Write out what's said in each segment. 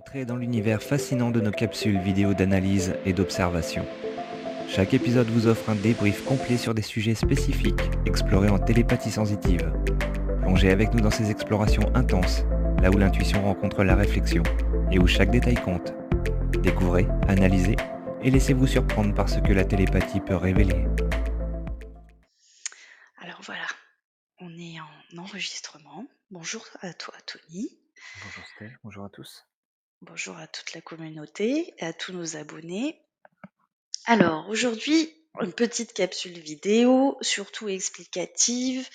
Entrez dans l'univers fascinant de nos capsules vidéo d'analyse et d'observation. Chaque épisode vous offre un débrief complet sur des sujets spécifiques explorés en télépathie sensitive. Plongez avec nous dans ces explorations intenses, là où l'intuition rencontre la réflexion et où chaque détail compte. Découvrez, analysez et laissez-vous surprendre par ce que la télépathie peut révéler. Alors voilà, on est en enregistrement. Bonjour à toi Tony, Bonjour Steph, bonjour à tous. bonjour à toute la communauté et à tous nos abonnés. Alors aujourd'hui, une petite capsule vidéo, surtout explicative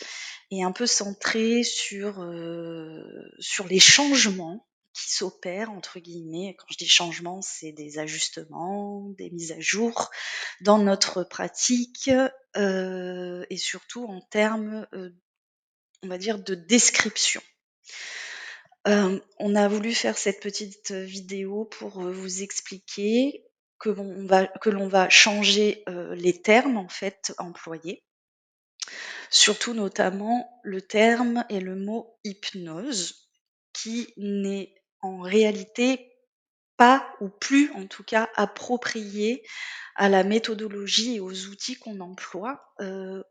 et un peu centrée sur les changements qui s'opèrent, entre guillemets. Quand je dis changements, c'est des ajustements, des mises à jour dans notre pratique et surtout en termes on va dire, de description. On a voulu faire cette petite vidéo pour vous expliquer que l'on va changer les termes en fait employés, surtout notamment le terme et le mot hypnose, qui n'est en réalité pas ou plus en tout cas approprié à la méthodologie et aux outils qu'on emploie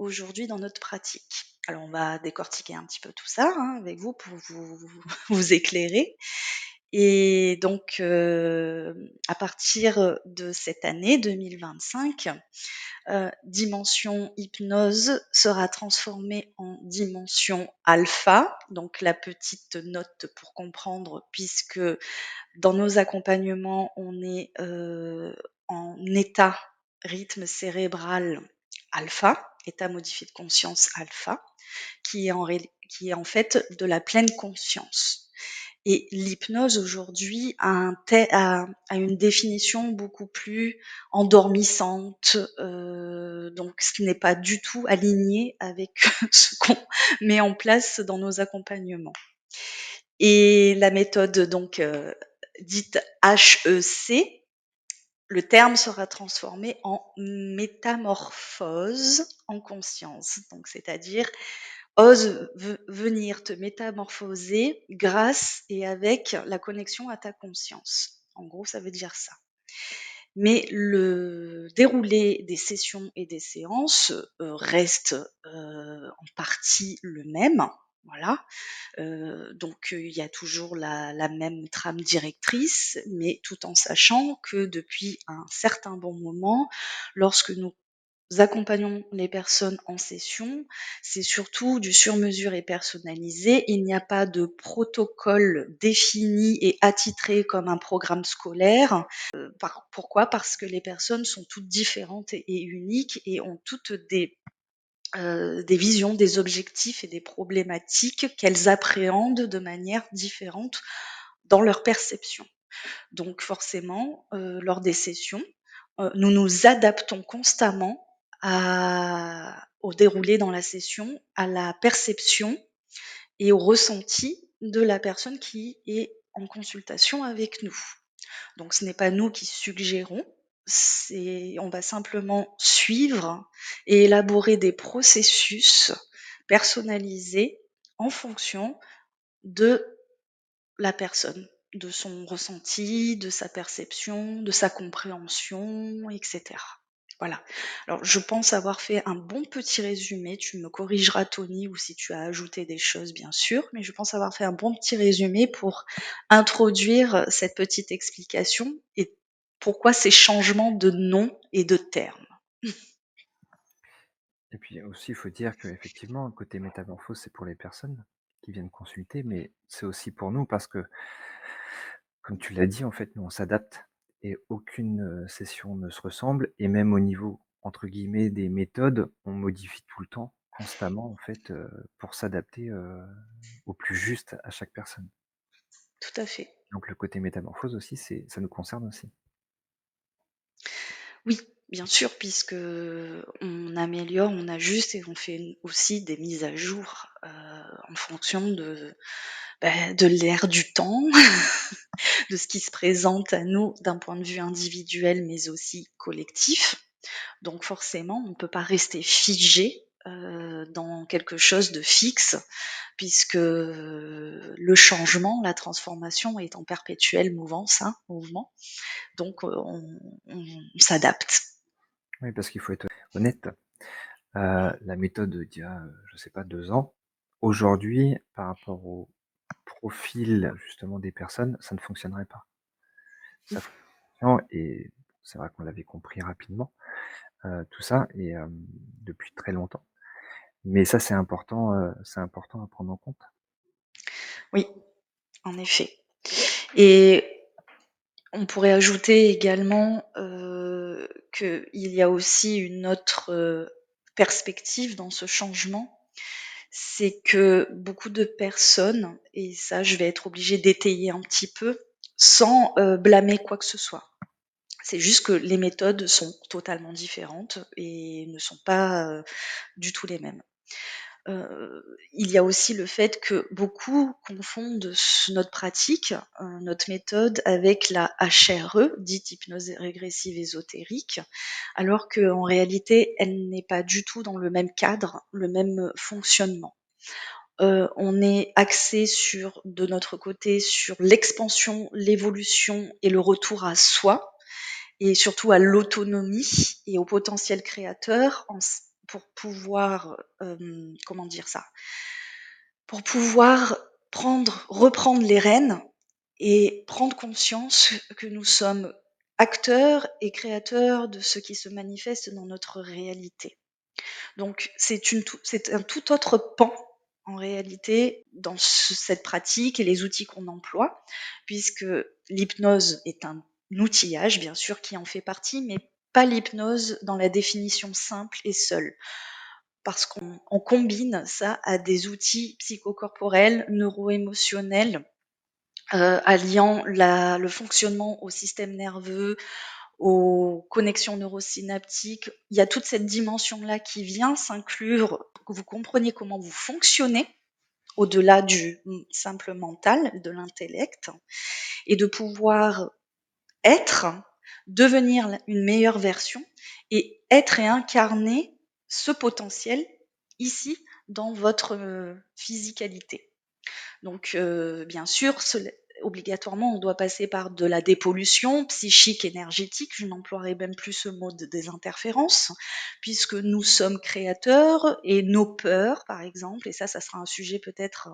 aujourd'hui dans notre pratique. Alors on va décortiquer un petit peu tout ça avec vous pour vous éclairer. Et donc à partir de cette année 2025, dimension hypnose sera transformée en dimension alpha, donc la petite note pour comprendre, puisque dans nos accompagnements, on est en état rythme cérébral alpha, état modifié de conscience alpha, qui est en fait de la pleine conscience. Et l'hypnose aujourd'hui a une définition beaucoup plus endormissante, donc ce n'est pas du tout aligné avec ce qu'on met en place dans nos accompagnements. Et la méthode donc dite HEC, le terme sera transformé en métamorphose en conscience. Donc, c'est-à-dire, ose venir te métamorphoser grâce et avec la connexion à ta conscience. En gros, ça veut dire ça. Mais le déroulé des sessions et des séances reste en partie le même. Voilà. Donc il y a toujours la même trame directrice, mais tout en sachant que depuis un certain bon moment, lorsque nous accompagnons les personnes en session, c'est surtout du sur-mesure et personnalisé. Il n'y a pas de protocole défini et attitré comme un programme scolaire. Pourquoi? Parce que les personnes sont toutes différentes et uniques et ont toutes des visions, des objectifs et des problématiques qu'elles appréhendent de manière différente dans leur perception. Donc forcément, lors des sessions, nous nous adaptons constamment au déroulé dans la session, à la perception et au ressenti de la personne qui est en consultation avec nous. Donc ce n'est pas nous qui suggérons, on va simplement suivre et élaborer des processus personnalisés en fonction de la personne, de son ressenti, de sa perception, de sa compréhension, etc. Voilà. Alors, je pense avoir fait un bon petit résumé. Tu me corrigeras, Tony, ou si tu as ajouté des choses, bien sûr, mais je pense avoir fait un bon petit résumé pour introduire cette petite explication et pourquoi ces changements de nom et de termes. Et puis aussi, il faut dire qu'effectivement, côté métamorphose, c'est pour les personnes qui viennent consulter, mais c'est aussi pour nous parce que, comme tu l'as dit, en fait, nous, on s'adapte et aucune session ne se ressemble. Et même au niveau, entre guillemets, des méthodes, on modifie tout le temps, constamment, en fait, pour s'adapter au plus juste à chaque personne. Tout à fait. Donc le côté métamorphose aussi, ça nous concerne aussi. Oui, bien sûr, puisque on améliore, on ajuste et on fait aussi des mises à jour en fonction de l'air du temps, de ce qui se présente à nous d'un point de vue individuel, mais aussi collectif. Donc forcément, on ne peut pas rester figé dans quelque chose de fixe, puisque le changement, la transformation est en perpétuelle mouvance, mouvement. Donc on s'adapte. Oui, parce qu'il faut être honnête. La méthode d'il y a, je sais pas 2 ans, aujourd'hui, par rapport au profil justement des personnes, ça ne fonctionnerait pas. Ça fonctionne et c'est vrai qu'on l'avait compris rapidement, tout ça et depuis très longtemps. Mais ça, c'est important à prendre en compte. Oui, en effet. Et on pourrait ajouter également qu'il y a aussi une autre perspective dans ce changement, c'est que beaucoup de personnes, et ça je vais être obligée d'étayer un petit peu, sans blâmer quoi que ce soit. C'est juste que les méthodes sont totalement différentes et ne sont pas du tout les mêmes. Il y a aussi le fait que beaucoup confondent notre pratique, notre méthode avec la HRE, dite hypnose régressive ésotérique, alors qu'en réalité, elle n'est pas du tout dans le même cadre, le même fonctionnement. On est axé sur, de notre côté, sur l'expansion, l'évolution et le retour à soi, et surtout à l'autonomie et au potentiel créateur pour pouvoir, comment dire ça, pour pouvoir reprendre les rênes et prendre conscience que nous sommes acteurs et créateurs de ce qui se manifeste dans notre réalité. Donc c'est un tout autre pan en réalité dans cette pratique et les outils qu'on emploie, puisque l'hypnose est un outillage, bien sûr, qui en fait partie, mais pas l'hypnose dans la définition simple et seule. Parce qu'on combine ça à des outils psychocorporels, neuro-émotionnels, alliant le fonctionnement au système nerveux, aux connexions neurosynaptiques. Il y a toute cette dimension-là qui vient s'inclure pour que vous compreniez comment vous fonctionnez au-delà du simple mental, de l'intellect, et de pouvoir être, devenir une meilleure version et être et incarner ce potentiel ici dans votre physicalité. Donc bien sûr, obligatoirement, on doit passer par de la dépollution psychique, énergétique, je n'emploierai même plus ce mot de désinterférence, puisque nous sommes créateurs et nos peurs, par exemple, et ça sera un sujet peut-être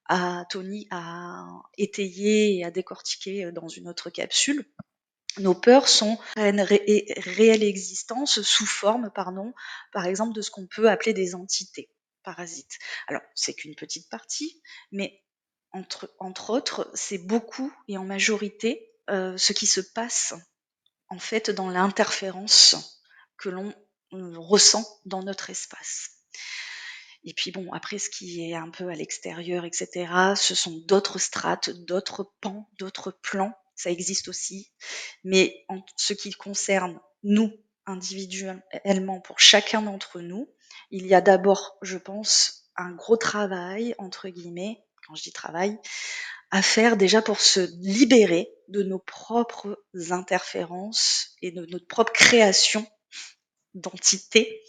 à Tony à étayer et à décortiquer dans une autre capsule. Nos peurs sont une réelle existence sous forme, par exemple, de ce qu'on peut appeler des entités parasites. Alors, c'est qu'une petite partie, mais entre autres, c'est beaucoup et en majorité ce qui se passe en fait dans l'interférence que l'on ressent dans notre espace. Et puis bon, après ce qui est un peu à l'extérieur, etc., ce sont d'autres strates, d'autres pans, d'autres plans, ça existe aussi. Mais en ce qui concerne nous, individuellement, pour chacun d'entre nous, il y a d'abord, je pense, un gros travail, entre guillemets, quand je dis travail, à faire déjà pour se libérer de nos propres interférences et de notre propre création d'entités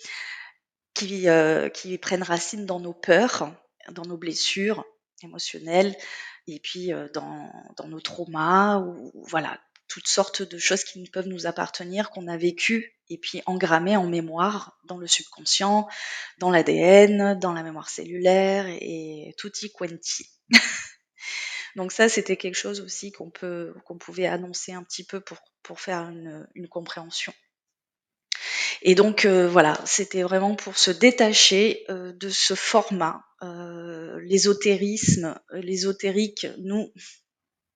qui prennent racine dans nos peurs, dans nos blessures émotionnelles et puis dans nos traumas ou voilà, toutes sortes de choses qui peuvent nous appartenir, qu'on a vécues et puis engrammées en mémoire dans le subconscient, dans l'ADN, dans la mémoire cellulaire et tutti quanti. Donc ça, c'était quelque chose aussi qu'on pouvait annoncer un petit peu pour faire une compréhension. Et donc voilà, c'était vraiment pour se détacher de ce format. L'ésotérique,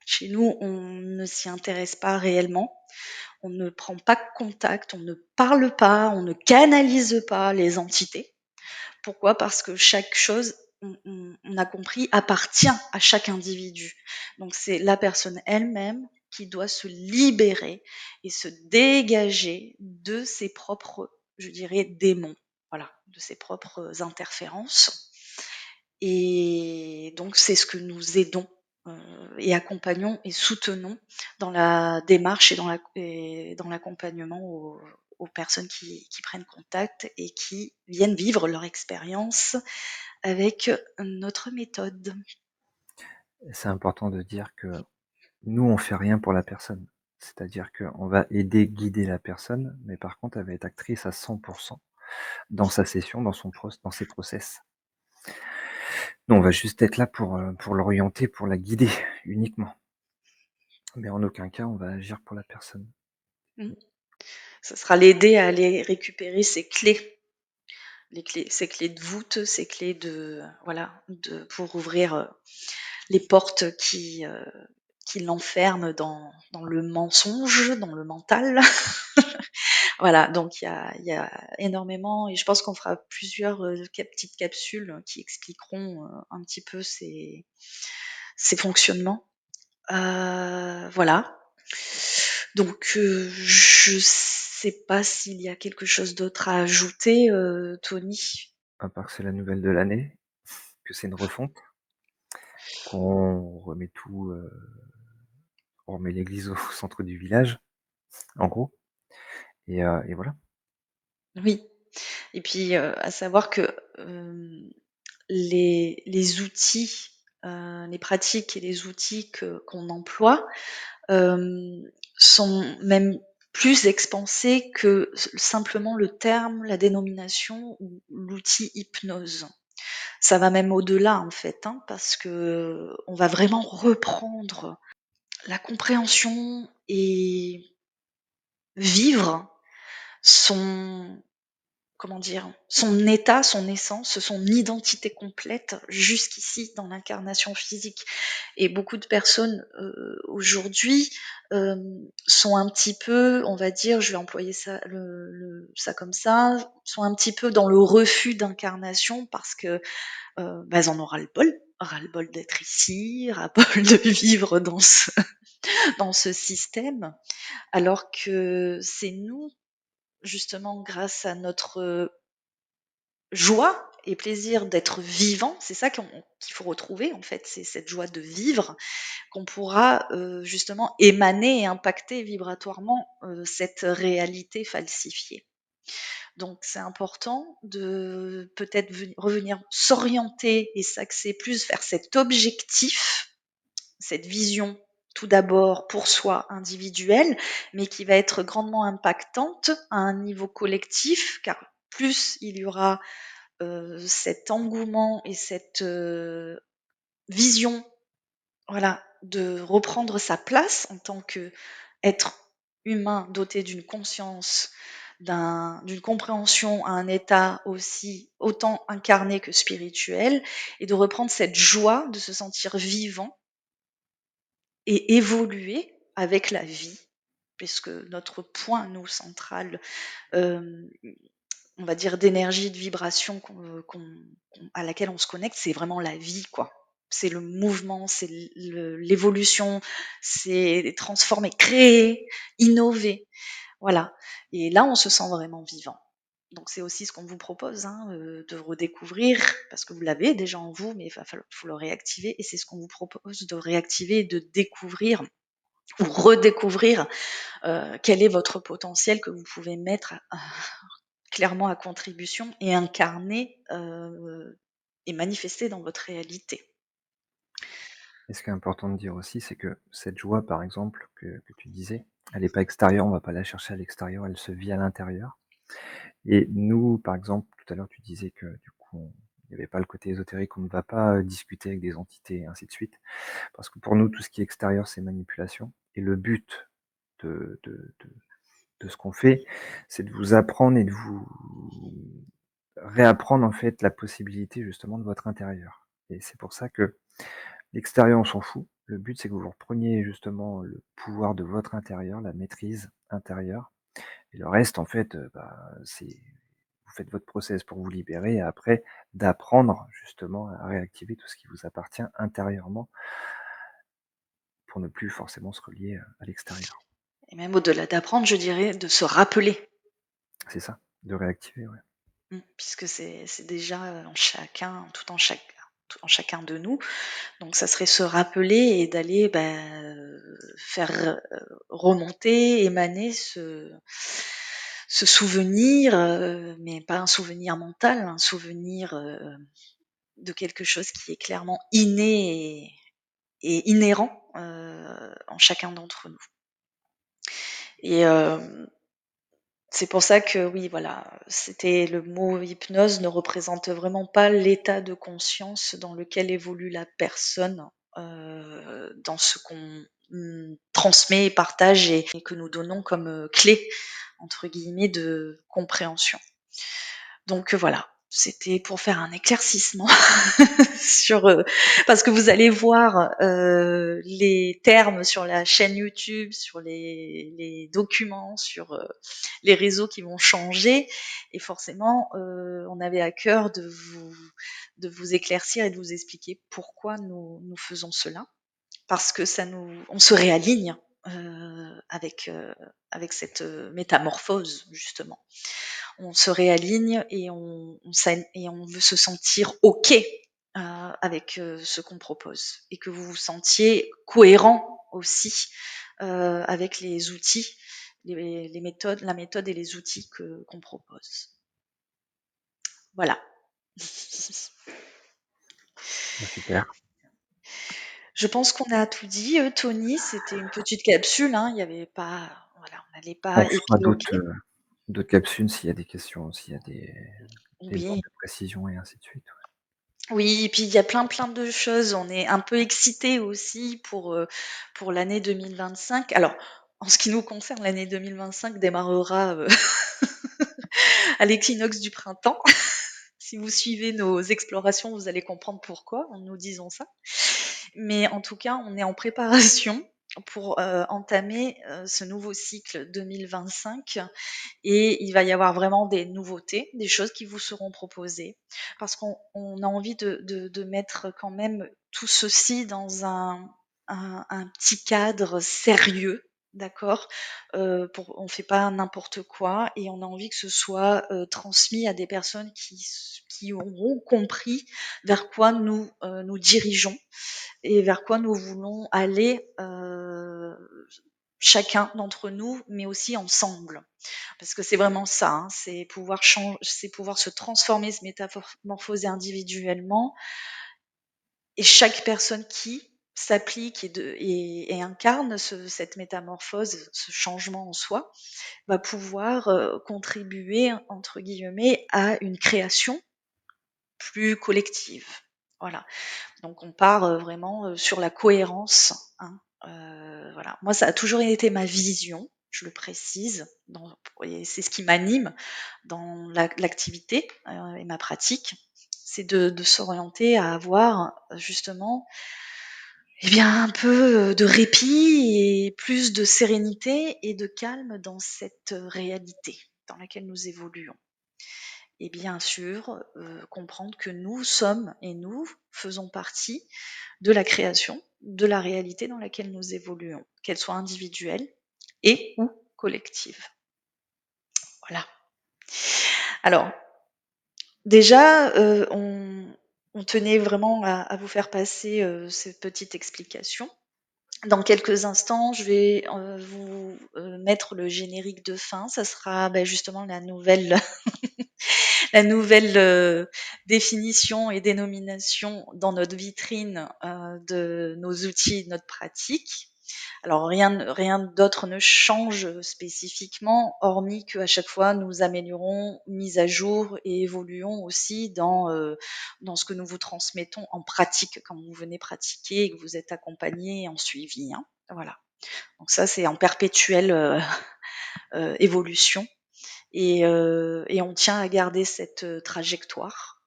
chez nous, on ne s'y intéresse pas réellement. On ne prend pas contact, on ne parle pas, on ne canalise pas les entités. Pourquoi ? Parce que chaque chose, on a compris, appartient à chaque individu. Donc c'est la personne elle-même qui doit se libérer et se dégager de ses propres, je dirais, démons, voilà, de ses propres interférences. Et donc c'est ce que nous aidons et accompagnons et soutenons dans la démarche et dans l'accompagnement aux personnes qui prennent contact et qui viennent vivre leur expérience avec notre méthode. C'est important de dire que nous, on fait rien pour la personne. C'est-à-dire qu'on va aider, guider la personne, mais par contre, elle va être actrice à 100% dans sa session, dans ses process. Nous, on va juste être là pour l'orienter, pour la guider uniquement. Mais en aucun cas, on va agir pour la personne. Mmh. Ça sera l'aider à aller récupérer ses clés. Ses clés de voûte, ses clés pour ouvrir les portes qui l'enferment dans le mensonge, dans le mental. Voilà, donc il y a énormément, et je pense qu'on fera plusieurs petites capsules qui expliqueront un petit peu ces fonctionnements. Voilà. Donc je sais pas s'il y a quelque chose d'autre à ajouter, Tony. À part que c'est la nouvelle de l'année, que c'est une refonte, qu'on remet tout, on remet l'église au centre du village, en gros. Et voilà. Oui. Et puis à savoir que les outils, les pratiques et les outils qu'on emploie sont même plus expansés que simplement le terme, la dénomination ou l'outil hypnose. Ça va même au-delà en fait, hein, parce que on va vraiment reprendre la compréhension et vivre son comment dire, son état, son essence, son identité complète jusqu'ici dans l'incarnation physique. Et beaucoup de personnes aujourd'hui sont un petit peu, on va dire, je vais employer ça, ça comme ça, sont un petit peu dans le refus d'incarnation parce que elles en ont ras-le-bol d'être ici, ras-le-bol de vivre dans ce système, alors que c'est nous, justement, grâce à notre joie et plaisir d'être vivant, c'est ça qu'il faut retrouver en fait, c'est cette joie de vivre qu'on pourra justement émaner et impacter vibratoirement cette réalité falsifiée. Donc c'est important de peut-être revenir s'orienter et s'axer plus vers cet objectif, cette vision tout d'abord pour soi individuelle, mais qui va être grandement impactante à un niveau collectif, car plus il y aura cet engouement et cette vision, voilà, de reprendre sa place en tant qu'être humain doté d'une conscience, d'une compréhension à un état aussi autant incarné que spirituel, et de reprendre cette joie de se sentir vivant et évoluer avec la vie, puisque notre point, nous, central, euh, on va dire d'énergie, de vibration à laquelle on se connecte, c'est vraiment la vie, quoi. C'est le mouvement, c'est l'évolution, c'est transformer, créer, innover. Voilà. Et là, on se sent vraiment vivant. Donc c'est aussi ce qu'on vous propose, hein, de redécouvrir, parce que vous l'avez déjà en vous, mais faut le réactiver. Et c'est ce qu'on vous propose de réactiver et de découvrir ou redécouvrir quel est votre potentiel que vous pouvez mettre clairement à contribution et incarner et manifester dans votre réalité. Et ce qui est important de dire aussi, c'est que cette joie, par exemple, que tu disais, elle n'est pas extérieure, on va pas la chercher à l'extérieur, elle se vit à l'intérieur. Et nous, par exemple, tout à l'heure, tu disais que du coup, il n'y avait pas le côté ésotérique, on ne va pas discuter avec des entités, et ainsi de suite. Parce que pour nous, tout ce qui est extérieur, c'est manipulation. Et le but de, de, de, de ce qu'on fait, c'est de vous apprendre et de vous réapprendre en fait la possibilité justement de votre intérieur. Et c'est pour ça que l'extérieur, on s'en fout. Le but, c'est que vous repreniez justement le pouvoir de votre intérieur, la maîtrise intérieure. Et le reste, en fait, c'est vous faites votre process pour vous libérer et après d'apprendre justement à réactiver tout ce qui vous appartient intérieurement pour ne plus forcément se relier à l'extérieur. Et même au-delà d'apprendre, je dirais de se rappeler. C'est ça, de réactiver, ouais. Puisque c'est déjà en chacun, tout en chacun de nous. Donc ça serait se rappeler et d'aller faire remonter, émaner ce souvenir, mais pas un souvenir mental, un souvenir de quelque chose qui est clairement inné et inhérent en chacun d'entre nous. Et c'est pour ça que oui, voilà, c'était le mot hypnose ne représente vraiment pas l'état de conscience dans lequel évolue la personne dans ce qu'on transmet et partage et que nous donnons comme clé entre guillemets de compréhension. Donc voilà, c'était pour faire un éclaircissement sur parce que vous allez voir les termes sur la chaîne YouTube, sur les documents, sur les réseaux qui vont changer et forcément on avait à cœur de vous éclaircir et de vous expliquer pourquoi nous faisons cela parce que on se réaligne avec cette métamorphose justement. On se réaligne et on veut se sentir ok avec ce qu'on propose et que vous vous sentiez cohérent aussi avec les outils, les méthodes, la méthode et les outils qu'on propose. Voilà. Super. Je pense qu'on a tout dit, Tony. C'était une petite capsule, hein. Il n'y avait pas, voilà, on n'allait pas On fera épiloguer. d'autres capsules s'il y a des questions, s'il y a des demandes Oui, de précision et ainsi de suite. oui, et puis il y a plein de choses. On est un peu excités aussi pour l'année 2025. Alors, en ce qui nous concerne, l'année 2025 démarrera à l'équinoxe du printemps. Si vous suivez nos explorations, vous allez comprendre pourquoi en nous disant ça. Mais en tout cas, on est en préparation pour entamer ce nouveau cycle 2025 et il va y avoir vraiment des nouveautés, des choses qui vous seront proposées parce qu'on a envie de mettre quand même tout ceci dans un petit cadre sérieux. D'accord, on fait pas n'importe quoi et on a envie que ce soit transmis à des personnes qui auront compris vers quoi nous dirigeons et vers quoi nous voulons aller chacun d'entre nous, mais aussi ensemble. Parce que c'est vraiment ça, hein, c'est pouvoir changer, c'est pouvoir se transformer, se métamorphoser individuellement, et chaque personne qui s'applique et incarne cette métamorphose, ce changement en soi, va pouvoir contribuer, entre guillemets, à une création plus collective. Voilà. Donc on part vraiment sur la cohérence. Hein. Voilà. Moi, ça a toujours été ma vision, je le précise, et c'est ce qui m'anime dans l'activité et ma pratique, c'est de s'orienter à avoir justement eh bien, un peu de répit et plus de sérénité et de calme dans cette réalité dans laquelle nous évoluons. Et bien sûr, comprendre que nous sommes et nous faisons partie de la création, de la réalité dans laquelle nous évoluons, qu'elle soit individuelle et ou collective. Voilà. Alors, déjà, on tenait vraiment à vous faire passer cette petite explication. Dans quelques instants, je vais vous mettre le générique de fin. Ça sera justement la nouvelle la nouvelle définition et dénomination dans notre vitrine de nos outils, de notre pratique. Alors rien d'autre ne change spécifiquement, hormis qu'à chaque fois nous améliorons, mise à jour et évoluons aussi dans ce que nous vous transmettons en pratique quand vous venez pratiquer et que vous êtes accompagné et en suivi. Hein. Voilà. Donc ça c'est en perpétuelle évolution et on tient à garder cette trajectoire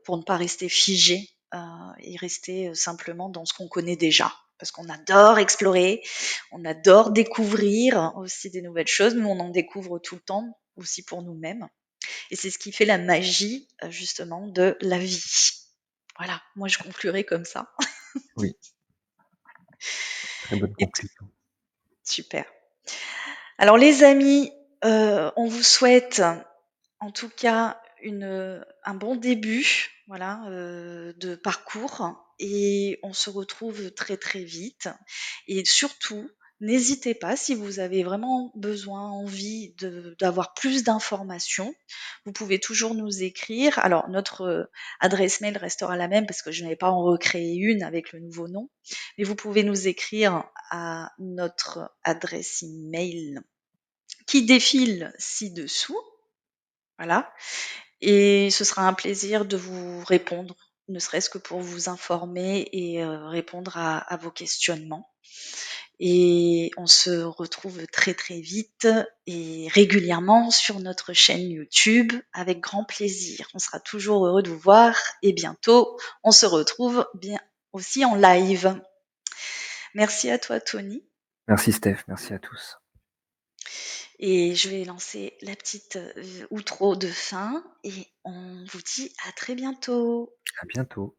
pour ne pas rester figé et rester simplement dans ce qu'on connaît déjà. Parce qu'on adore explorer, on adore découvrir aussi des nouvelles choses. Nous, on en découvre tout le temps, aussi pour nous-mêmes. Et c'est ce qui fait la magie, justement, de la vie. Voilà, moi je conclurai comme ça. Oui, très bonne Et conclusion. super. Alors les amis, on vous souhaite en tout cas un bon début voilà, de parcours et on se retrouve très très vite. Et surtout, N'hésitez pas si vous avez vraiment besoin, envie d'avoir plus d'informations, vous pouvez toujours nous écrire. Alors notre adresse mail restera la même parce que je n'avais pas en recréer une avec le nouveau nom, mais vous pouvez nous écrire à notre adresse email qui défile ci-dessous. Voilà. Et ce sera un plaisir de vous répondre, ne serait-ce que pour vous informer et répondre à vos questionnements. Et on se retrouve très très vite et régulièrement sur notre chaîne YouTube avec grand plaisir. On sera toujours heureux de vous voir et bientôt on se retrouve bien aussi en live. Merci à toi Tony Merci Steph, merci à tous. et je vais lancer la petite outro de fin et on vous dit à très bientôt. À bientôt.